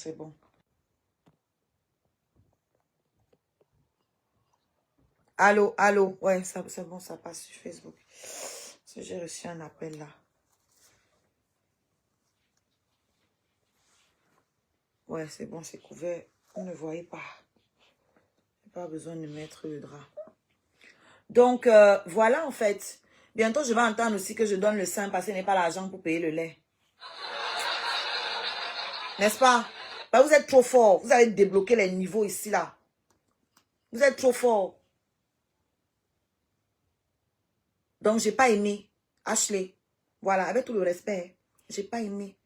c'est bon. Allô, allô. Ouais, c'est bon, ça passe sur Facebook. Parce que j'ai reçu un appel là. Ouais, c'est bon, c'est couvert. Vous ne voyez pas. Pas besoin de mettre le drap. Donc, voilà en fait. Bientôt, je vais entendre aussi que je donne le sein parce que ce n'est pas l'argent pour payer le lait. N'est-ce pas? Bah, vous êtes trop fort. Vous avez débloqué les niveaux ici, là. Vous êtes trop fort. Donc, j'ai pas aimé. Ashley. Voilà, avec tout le respect. J'ai pas aimé.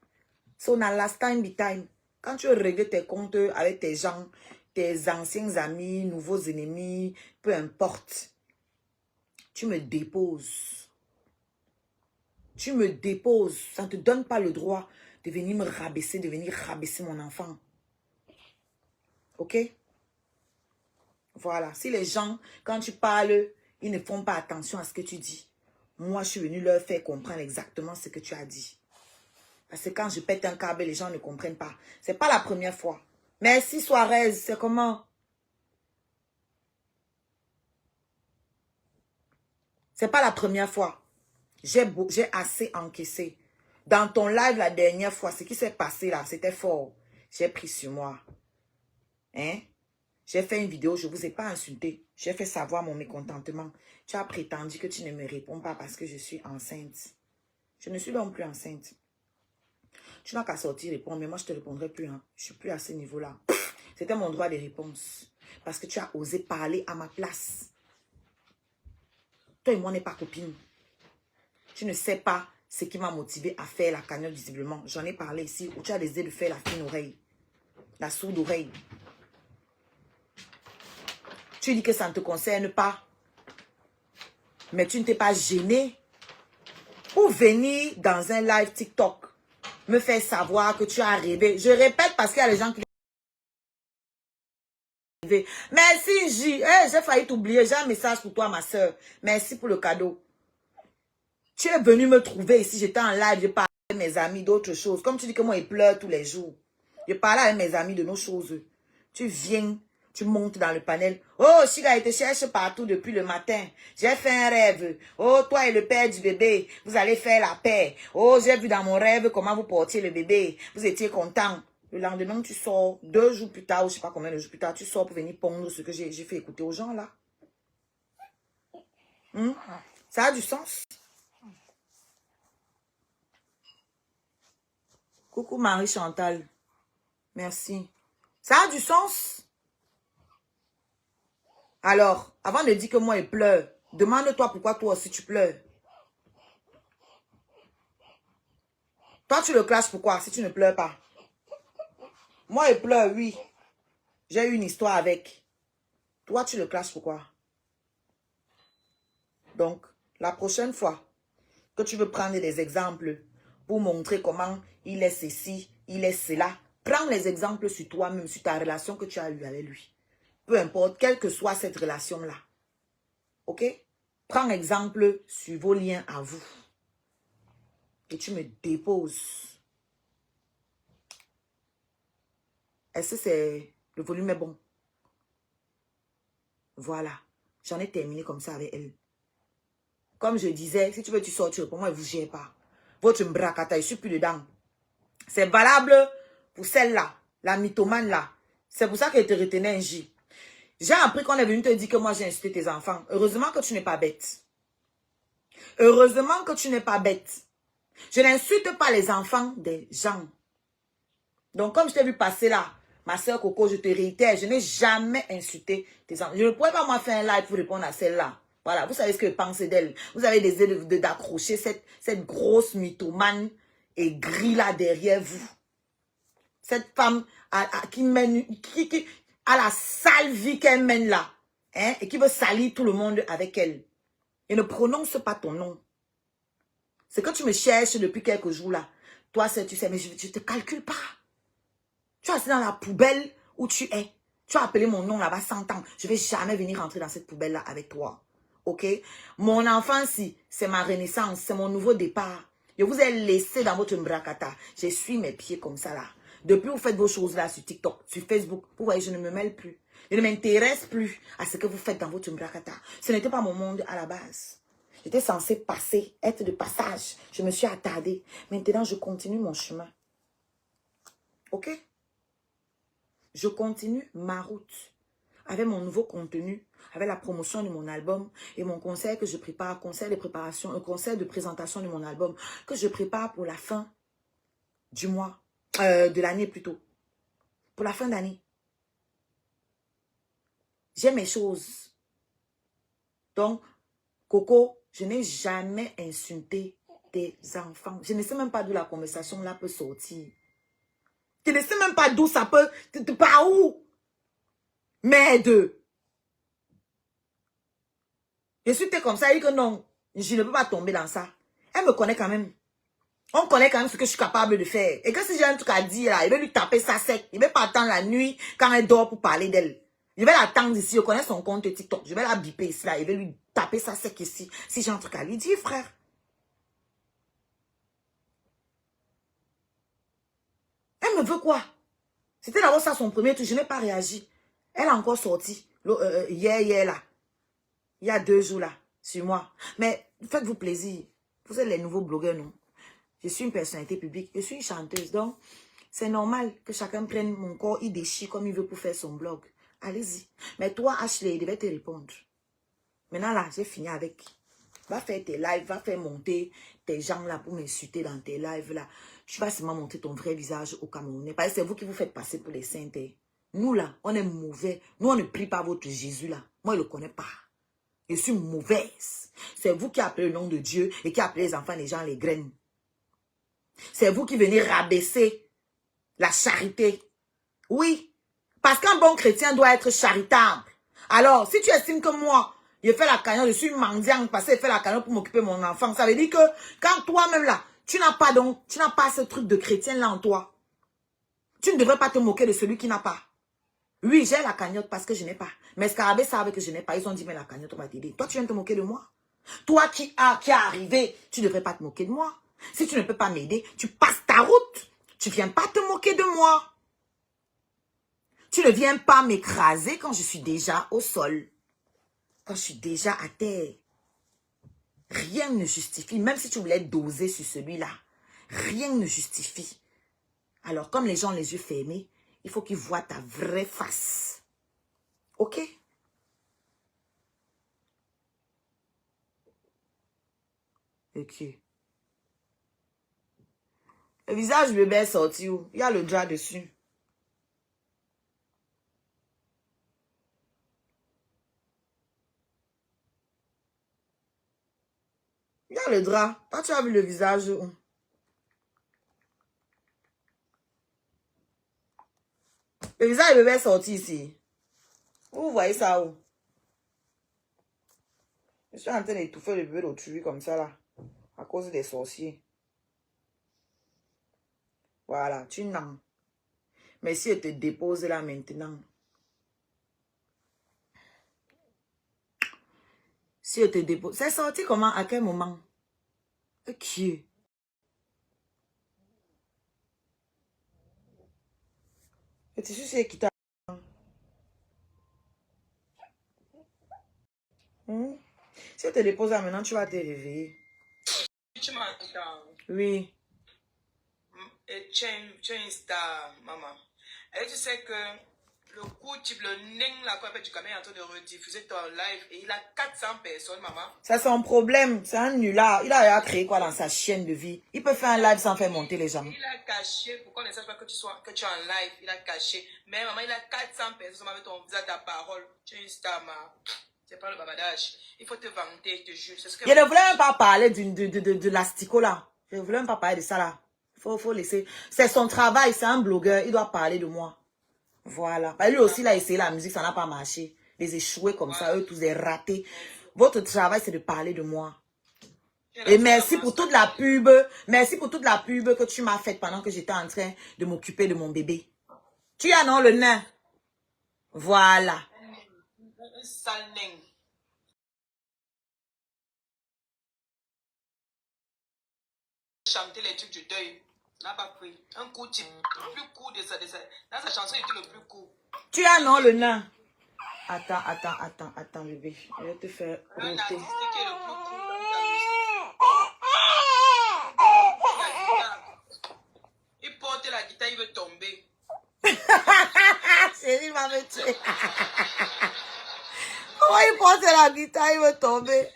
So, na last time be time. Quand tu règles tes comptes avec tes gens, tes anciens amis, nouveaux ennemis, peu importe, tu me déposes. Tu me déposes. Ça ne te donne pas le droit de venir me rabaisser, de venir rabaisser mon enfant. Ok? Voilà. Si les gens, quand tu parles, ils ne font pas attention à ce que tu dis. Moi, je suis venue leur faire comprendre exactement ce que tu as dit. Parce que quand je pète un câble, les gens ne comprennent pas. C'est pas la première fois. Merci Suarez, c'est comment? C'est pas la première fois. J'ai assez encaissé. Dans ton live la dernière fois, ce qui s'est passé là, c'était fort. J'ai pris sur moi. Hein? J'ai fait une vidéo, je ne vous ai pas insulté. J'ai fait savoir mon mécontentement. Tu as prétendu que tu ne me réponds pas parce que je suis enceinte. Je ne suis donc plus enceinte. Tu n'as qu'à sortir répondre, mais moi je ne te répondrai plus. Hein. Je ne suis plus à ce niveau-là. C'était mon droit de réponse. Parce que tu as osé parler à ma place. Toi et moi, on n'est pas copines. Tu ne sais pas ce qui m'a motivé à faire la cagnotte visiblement. J'en ai parlé ici où tu as décidé de faire la fine oreille. La sourde oreille. Tu dis que ça ne te concerne pas. Mais tu ne t'es pas gêné pour venir dans un live TikTok me faire savoir que tu as rêvé. Je répète parce qu'il y a des gens qui rêvé. Merci J. Hey, j'ai failli t'oublier. J'ai un message pour toi, ma soeur. Merci pour le cadeau. Tu es venu me trouver ici. J'étais en live. Je parlais avec mes amis d'autres choses. Comme tu dis que moi, il pleure tous les jours. Je parlais avec mes amis de nos choses. Tu viens. Tu montes dans le panel. Oh, Chiga, il te cherche partout depuis le matin. J'ai fait un rêve. Oh, toi et le père du bébé, vous allez faire la paix. Oh, j'ai vu dans mon rêve comment vous portiez le bébé. Vous étiez content. Le lendemain, tu sors 2 jours plus tard, ou je sais pas combien de jours plus tard, tu sors pour venir pondre ce que j'ai fait écouter aux gens là. Ça a du sens. Coucou Marie-Chantal. Merci. Ça a du sens. Alors, avant de dire que moi, il pleure, demande-toi pourquoi toi aussi tu pleures. Toi, tu le clashes pourquoi si tu ne pleures pas? Moi, il pleure, oui. J'ai eu une histoire avec. Toi, tu le clashes pourquoi? Donc, la prochaine fois que tu veux prendre des exemples pour montrer comment il est ceci, il est cela, prends les exemples sur toi-même, sur ta relation que tu as eue avec lui. Peu importe, quelle que soit cette relation-là. Ok? Prends exemple sur vos liens à vous. Et tu me déposes. Est-ce que c'est... Le volume est bon? Voilà. J'en ai terminé comme ça avec elle. Comme je disais, si tu veux, tu sors, tu réponds. Moi, je ne vous gère pas. Votre mbracata, je ne suis plus dedans. C'est valable pour celle-là, la mythomane là. C'est pour ça qu'elle te retenait un J. J'ai appris qu'on est venu te dire que moi, j'ai insulté tes enfants. Heureusement que tu n'es pas bête. Heureusement que tu n'es pas bête. Je n'insulte pas les enfants des gens. Donc, comme je t'ai vu passer là, ma soeur Coco, je te réitère, je n'ai jamais insulté tes enfants. Je ne pourrais pas moi faire un live pour répondre à celle-là. Voilà, vous savez ce que je pense d'elle. Vous avez des idées d'accrocher cette grosse mythomane et grille là derrière vous. Cette femme qui mène, qui a la sale vie qu'elle mène là. Hein, et qui veut salir tout le monde avec elle. Et ne prononce pas ton nom. C'est que tu me cherches depuis quelques jours là. Toi, tu sais, mais je ne te calcule pas. Tu es assis dans la poubelle où tu es. Tu as appelé mon nom là-bas 100 ans. Je ne vais jamais venir rentrer dans cette poubelle-là avec toi. Ok? Mon enfant, si, c'est ma renaissance. C'est mon nouveau départ. Je vous ai laissé dans votre mbracata. J'ai suivi mes pieds comme ça là. Depuis vous faites vos choses là sur TikTok, sur Facebook, vous voyez, je ne me mêle plus. Je ne m'intéresse plus à ce que vous faites dans votre Mbrakata. Ce n'était pas mon monde à la base. J'étais censée passer, être de passage. Je me suis attardée. Maintenant, je continue mon chemin. Ok? Je continue ma route avec mon nouveau contenu, avec la promotion de mon album et mon concert que je prépare, concert de préparation, un concert de présentation de mon album que je prépare pour la fin du mois, de l'année plutôt. Pour la fin d'année. J'ai mes choses. Donc, Coco, je n'ai jamais insulté tes enfants. Je ne sais même pas d'où la conversation là peut sortir. Je ne sais même pas d'où ça peut... Par où? Merde. Je suis comme ça, elle dit que non, je ne peux pas tomber dans ça. Elle me connaît quand même. On connaît quand même ce que je suis capable de faire. Et que si j'ai un truc à dire là, il va lui taper ça sec. Il ne va pas attendre la nuit quand elle dort pour parler d'elle. Je vais l'attendre ici, je connais son compte TikTok. Je vais la biper ici là, il va lui taper ça sec ici. Si j'ai un truc à lui dire, frère. Elle me veut quoi? C'était d'abord ça son premier truc, je n'ai pas réagi. Elle a encore sorti. Hier là. Il y a 2 jours là, sur moi. Mais faites-vous plaisir. Vous êtes les nouveaux blogueurs, non? Je suis une personnalité publique. Je suis une chanteuse. Donc, c'est normal que chacun prenne mon corps, il déchire comme il veut pour faire son blog. Allez-y. Mais toi, Ashley, il devait te répondre. Maintenant là, j'ai fini avec. Va faire tes lives, va faire monter tes gens là pour m'insulter dans tes lives là. Tu vas seulement montrer ton vrai visage au Camerounais. Parce que c'est vous qui vous faites passer pour les saints. Nous là, on est mauvais. Nous, on ne prie pas votre Jésus là. Moi, je ne le connais pas. Je suis mauvaise. C'est vous qui appelez le nom de Dieu et qui appelez les enfants des gens les graines. C'est vous qui venez rabaisser la charité. Oui. Parce qu'un bon chrétien doit être charitable. Alors, si tu estimes que moi, je fais la cagnotte, je suis mendiante parce que je fais la cagnotte pour m'occuper de mon enfant, ça veut dire que quand toi-même là, tu n'as pas ce truc de chrétien là en toi. Tu ne devrais pas te moquer de celui qui n'a pas. Oui, j'ai la cagnotte parce que je n'ai pas. Mais Scarabée savait que je n'ai pas. Ils ont dit, mais la cagnotte, on va t'aider. Toi, tu viens te moquer de moi. Toi qui est arrivé, tu ne devrais pas te moquer de moi. Si tu ne peux pas m'aider, tu passes ta route. Tu ne viens pas te moquer de moi. Tu ne viens pas m'écraser quand je suis déjà au sol. Quand je suis déjà à terre. Rien ne justifie. Même si tu voulais doser sur celui-là, rien ne justifie. Alors, comme les gens ont les yeux fermés, il faut qu'ils voient ta vraie face. Ok? Ok. Le visage du bébé est sorti où? Il y a le drap dessus. Il y a le drap. Toi, tu as vu le visage où? Le visage du bébé est sorti ici. Vous voyez ça où? Je suis en train d'étouffer le bébé d'autrui comme ça là. À cause des sorciers. Voilà, tu n'en. Mais si elle te dépose là maintenant. Si elle te dépose. C'est sorti comment? À quel moment? Ok. Et tu sais qui t'a. Si elle te dépose là maintenant, tu vas te réveiller. Tu m'entends? Oui. Et tu es une star, maman. Et tu sais que le coup type, le ning là, quoi, du camion est en train de rediffuser ton live et il a 400 personnes, maman. C'est son problème. C'est un nulard. Il a créé quoi dans sa chaîne de vie? Il peut faire un live sans faire monter les gens. Il a caché, pour qu'on ne sache pas que tu es en live, il a caché. Mais maman, il a 400 personnes avec ton visage, ta parole. Tu es une star, maman. C'est pas le babadage. Il faut te vanter, je te jure. Ce que Je ne voulais même pas parler de l'astico là. Je ne voulais même pas parler de ça là. Faut laisser. C'est son travail, c'est un blogueur. Il doit parler de moi. Voilà. Lui aussi, il a essayé la musique, ça n'a pas marché. Les échoués comme ça, eux tous des ratés. Votre travail, c'est de parler de moi. Et merci pour toute la pub. Merci pour toute la pub que tu m'as faite pendant que j'étais en train de m'occuper de mon bébé. Tu as non le nain? Voilà. un sale ning. Chanter les trucs du deuil. n'a pas pris. Un coup type, le plus court de sa... Dans sa chanson, il était le plus court. Tu as non le nain. Attends, bébé. Je vais te faire Un roter. artiste qui est le plus court dans sa musique. Il porte la guitare, il veut tomber. Chérie va me tuer. Comment il porte la guitare, il veut tomber.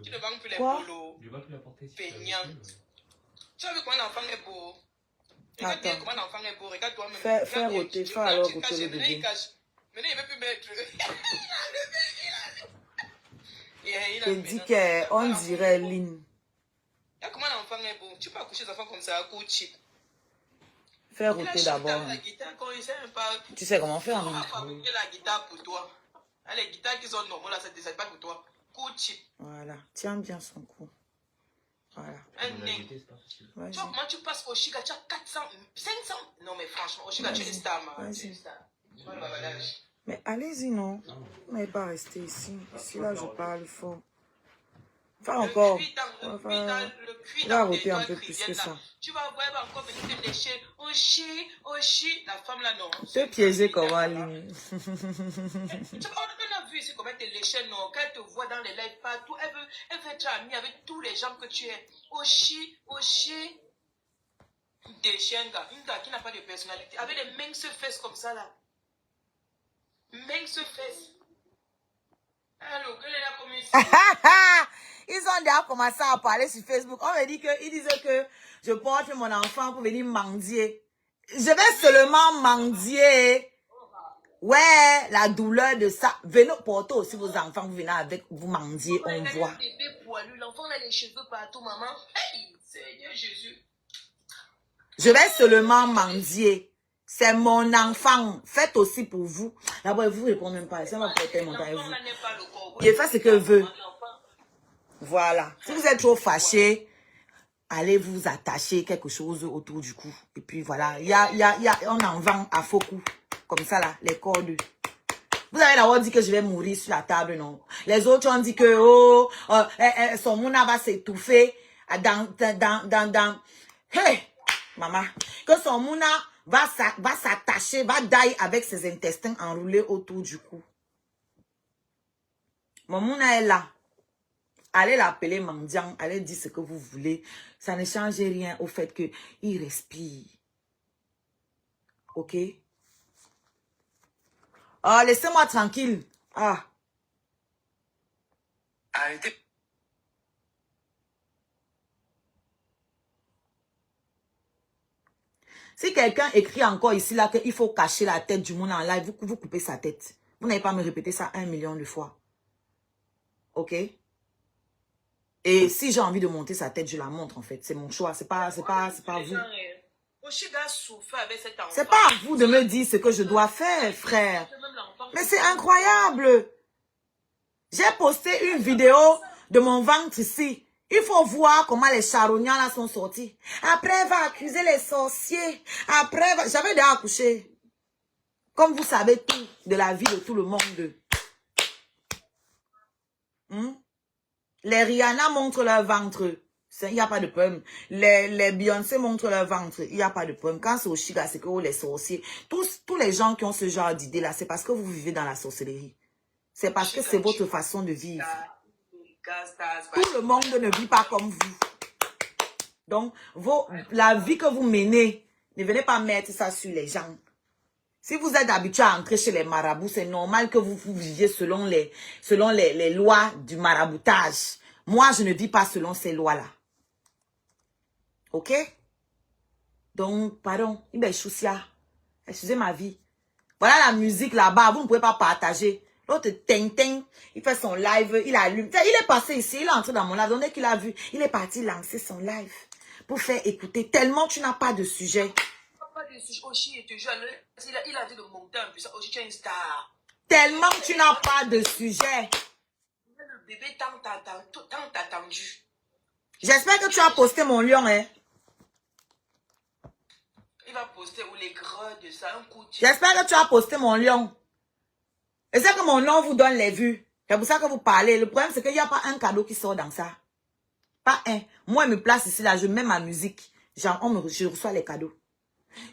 Tu ne vends plus les Quoi? polos. Peignant. Tu as vu comment l'enfant est beau? Regarde bien comment l'enfant est beau. Regarde toi-même. Fais roter, fais alors roter le bébé. Maintenant, il ne veut plus mettre. Je dis qu'on dirait Lynn. Regarde comment l'enfant est beau. Tu peux accoucher les enfants comme ça à coup cheap. Fais roter d'abord. Tu sais comment faire, non? On va fabriquer la guitare pour toi. Les guitares qui sont normales, là, c'est pas pour toi. Coup cheap. Voilà, tiens bien son cou. Voilà. Un nez. Comment tu passes au Chiga, tu as 400, 500. Non, mais franchement, au Chiga, tu es une star, man. Tu es une star. Mais allez-y, non? Vous n'allez pas rester ici. Ici, là, je parle fort. Enfin, encore. On va roter un peu plus que ça. Tu vas voir, elle va encore venir te lécher. Oshi, la femme là, non. Te piéger comment, Aline? On a vu ici comment elle te léchait, non. Quand elle te voit dans les lives partout, elle veut être amie avec tous les gens que tu es. Oshi. Une gars qui n'a pas de personnalité. Avec des minces fesses comme ça, là. Minces fesses. Allô, quelle est la commission? Ils ont déjà commencé à parler sur Facebook. On me dit qu'ils disaient que je porte mon enfant pour venir mendier. Je vais seulement mendier. Ouais, la douleur de ça. Venez porter aussi vos enfants, vous venez avec, vous mendier, on voit. L'enfant a les cheveux partout, maman. Hey, Seigneur Jésus. Je vais seulement mendier. C'est mon enfant. Faites aussi pour vous. D'abord, vous ne répondez même pas. Ça va porter mon temps avec vous. Il fait ce que veut. Voilà. Si vous êtes trop fâché, allez vous attacher quelque chose autour du cou. Et puis voilà. On en vend à faux coups. Comme ça là, les cordes. Vous avez d'abord dit que je vais mourir sur la table, non? Les autres ont dit que, son mouna va s'étouffer dans. Hey! Maman. Que son mouna va s'attacher, va die avec ses intestins enroulés autour du cou. Mon mouna est là. Allez l'appeler mendiant, allez dire ce que vous voulez. Ça ne change rien au fait qu'il respire. Ok? Oh, laissez-moi tranquille. Ah. Arrêtez. Si quelqu'un écrit encore ici, là, qu'il faut cacher la tête du monde en live, vous coupez sa tête. Vous n'allez pas me répéter ça 1 million de fois. Ok? Et si j'ai envie de monter sa tête, je la montre, en fait. C'est mon choix. C'est pas vous. C'est pas à vous de me dire ce que je dois faire, frère. Mais c'est incroyable. J'ai posté une vidéo de mon ventre ici. Il faut voir comment les charognards là sont sortis. Après, elle va accuser les sorciers. Après, j'avais déjà accouché. Comme vous savez tout de la vie de tout le monde. Les Rihanna montrent leur ventre. Il n'y a pas de problème. Les Beyoncé montrent leur ventre. Il n'y a pas de problème. Quand c'est au Chiga, c'est que les sorciers. Tous les gens qui ont ce genre d'idée là, c'est parce que vous vivez dans la sorcellerie. C'est parce que c'est votre façon de vivre. Tout le monde ne vit pas comme vous. Donc, la vie que vous menez, ne venez pas mettre ça sur les gens. Si vous êtes habitué à entrer chez les marabouts, c'est normal que vous viviez selon les lois du maraboutage. Moi, je ne vis pas selon ces lois-là. Ok? Donc, pardon. Excusez ma vie. Voilà la musique là-bas. Vous ne pouvez pas partager. L'autre Tintin, il fait son live, il allume. Il est passé ici, il est entré dans mon live. Dès qu'il a vu, il est parti lancer son live pour faire écouter. Tellement tu n'as pas de sujet. Il a dit de monter un peu ça. Oshi, tu es une star. Tellement tu n'as pas de sujet. Le bébé tant attendu. J'espère que tu as posté mon lion, hein. Il va poster où les gras de ça, un coup de... J'espère que tu as posté mon lion. Et c'est que mon nom vous donne les vues. C'est pour ça que vous parlez. Le problème, c'est qu'il n'y a pas un cadeau qui sort dans ça. Pas un. Moi, je me place ici, là, je mets ma musique. Genre, je reçois les cadeaux.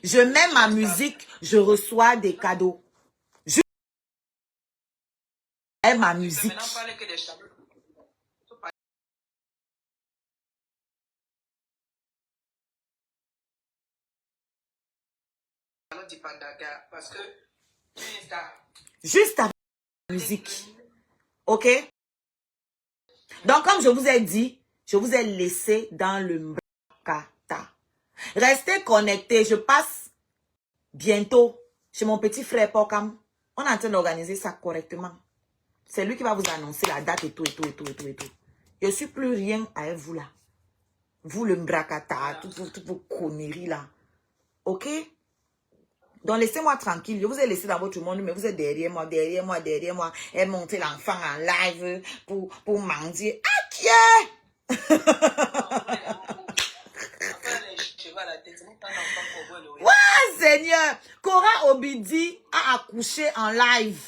Je mets ma musique, je reçois des cadeaux. Je mets ma musique. Maintenant, parler que des tableaux. Parce que tu es une star. Juste avec la musique. Ok? Donc, comme je vous ai dit, je vous ai laissé dans le mbrakata. Restez connectés. Je passe bientôt chez mon petit frère Pokam. On est en train d'organiser ça correctement. C'est lui qui va vous annoncer la date et tout, et tout, et tout, et tout, et tout. Je ne suis plus rien avec vous là. Vous, le mbrakata, toutes vos conneries là. Ok? Donc, laissez-moi tranquille. Je vous ai laissé dans votre monde, mais vous êtes derrière moi, derrière moi, derrière moi. Et montez l'enfant en live pour mendier. Ah, qui est? Ouais, Seigneur. Cora Obidi a accouché en live.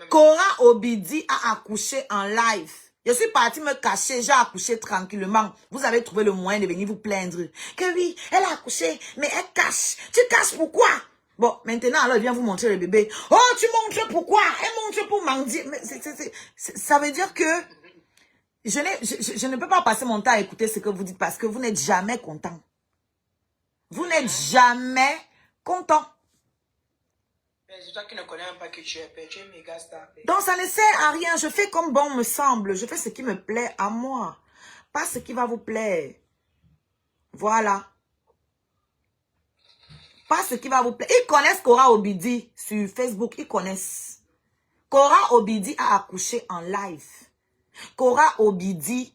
Cora Obidi a accouché en live. Je suis partie me cacher, j'ai accouché tranquillement. Vous avez trouvé le moyen de venir vous plaindre. Que oui, elle a accouché, mais elle cache. Tu caches pourquoi? Bon, maintenant, alors, elle vient vous montrer le bébé. Oh, tu montres pourquoi? Elle montre pour mendier. Mais ça veut dire que je ne peux pas passer mon temps à écouter ce que vous dites parce que vous n'êtes jamais content. Vous n'êtes jamais content. C'est toi qui ne connais même pas que tu es père. Tu es méga star. Donc, ça ne sert à rien. Je fais comme bon me semble. Je fais ce qui me plaît à moi. Pas ce qui va vous plaire. Voilà. Pas ce qui va vous plaire. Ils connaissent Cora Obidi sur Facebook. Ils connaissent. Cora Obidi a accouché en live. Cora Obidi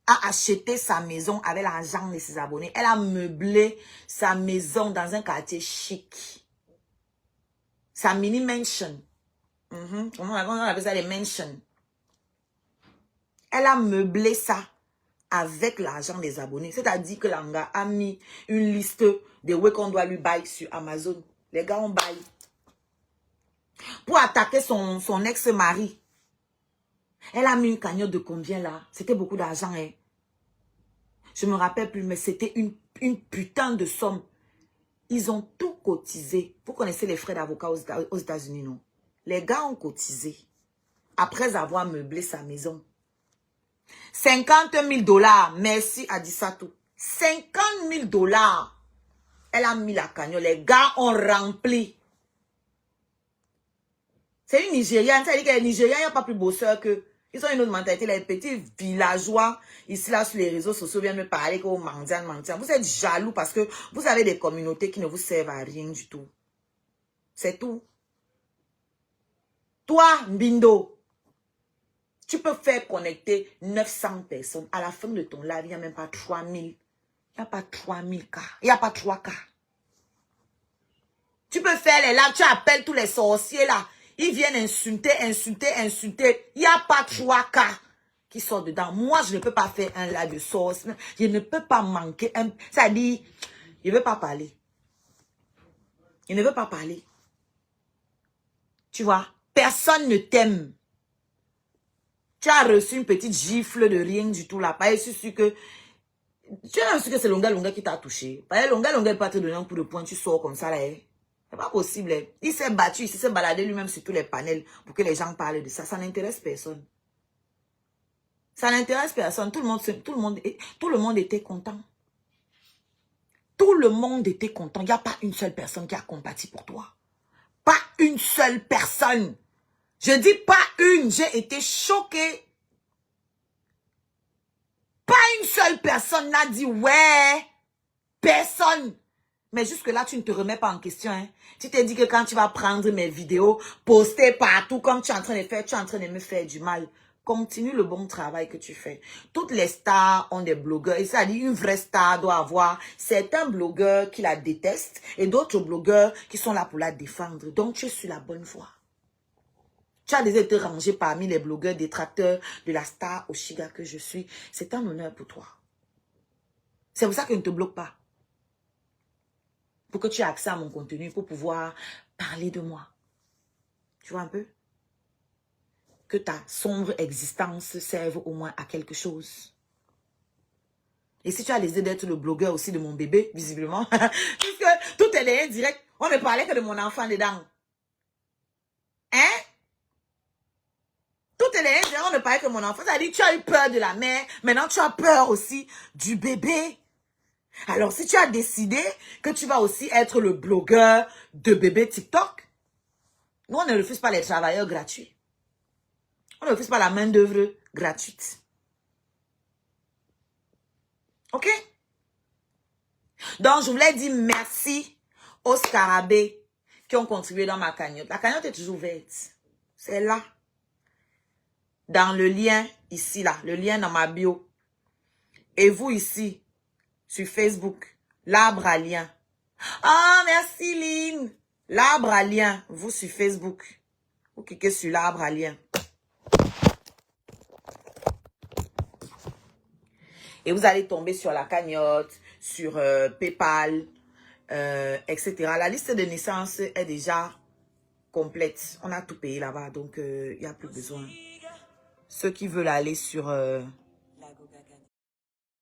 a acheté sa maison avec l'argent de ses abonnés. Elle a meublé sa maison dans un quartier chic. Sa mini mansion. Comment on appelle ça, les mansions. Elle a meublé ça avec l'argent des abonnés. C'est-à-dire que l'anga a mis une liste de où qu'on doit lui bailler sur Amazon. Les gars ont baillé. Pour attaquer son ex-mari. Elle a mis une cagnotte de combien là? C'était beaucoup d'argent, hein. Je me rappelle plus, mais c'était une putain de somme. Ils ont tout cotisé. Vous connaissez les frais d'avocat aux États-Unis, non? Les gars ont cotisé. Après avoir meublé sa maison. 50 000 $. Merci Adissatou. 50 000 $. Elle a mis la cagnotte. Les gars ont rempli. C'est une Nigériane. Ça veut dire que les Nigériens, il n'y a pas plus bosseur que... Ils ont une autre mentalité. Les petits villageois, ici, là, sur les réseaux sociaux, viennent me parler que mendiant. Vous êtes jaloux parce que vous avez des communautés qui ne vous servent à rien du tout. C'est tout. Toi, Mbindo, tu peux faire connecter 900 personnes. À la fin de ton live, il n'y a même pas 3000. Il n'y a pas 3000 cas. Il n'y a pas 3 cas. Tu peux faire les lives, tu appelles tous les sorciers là. Ils viennent insulter. Il n'y a pas 3 cas qui sortent dedans. Moi, je ne peux pas faire un live de sauce. Je ne peux pas manquer un... Ça dit, je ne veux pas parler. Je ne veux pas parler. Tu vois, personne ne t'aime. Tu as reçu une petite gifle de rien du tout là. Pas sûr que... Tu as sûr que c'est Longa qui t'a touché. Pas Longa n'est pas te donner un coup de poing, tu sors comme ça là. C'est pas possible. Il s'est battu, il s'est baladé lui-même sur tous les panels pour que les gens parlent de ça. Ça n'intéresse personne. Ça n'intéresse personne. Tout le monde était content. Tout le monde était content. Il n'y a pas une seule personne qui a compati pour toi. Pas une seule personne. Je dis pas une. J'ai été choquée. Pas une seule personne n'a dit ouais. Personne. Mais jusque-là, tu ne te remets pas en question. Hein. Tu t'es dit que quand tu vas prendre mes vidéos, poster partout comme tu es en train de faire, tu es en train de me faire du mal. Continue le bon travail que tu fais. Toutes les stars ont des blogueurs. Et ça dit, une vraie star doit avoir certains blogueurs qui la détestent et d'autres blogueurs qui sont là pour la défendre. Donc, tu es sur la bonne voie. Tu as déjà été rangé parmi les blogueurs détracteurs de la star Oshiga que je suis. C'est un honneur pour toi. C'est pour ça que je ne te bloque pas. Pour que tu aies accès à mon contenu, pour pouvoir parler de moi. Tu vois un peu? que ta sombre existence serve au moins à quelque chose. Et si tu as les idées d'être le blogueur aussi de mon bébé, visiblement, puisque tout est lié direct, on ne parlait que de mon enfant dedans. Hein? Tout est lié direct, on ne parlait que de mon enfant. Ça dit, tu as eu peur de la mère, maintenant tu as peur aussi du bébé. Alors, si tu as décidé que tu vas aussi être le blogueur de bébé TikTok, nous, on ne refuse pas les travailleurs gratuits. On ne refuse pas la main-d'œuvre gratuite. OK? Donc, je voulais dire merci aux scarabées qui ont contribué dans ma cagnotte. La cagnotte est toujours verte. C'est là. Dans le lien, ici, là. Le lien dans ma bio. Et vous, ici, sur Facebook. L'arbre à lien. Ah, merci, Lynn. L'arbre à lien. Vous, sur Facebook. Vous cliquez sur l'arbre à lien. Et vous allez tomber sur la cagnotte, sur PayPal, etc. La liste de naissance est déjà complète. On a tout payé là-bas, donc il n'y a plus besoin. Ceux qui veulent aller sur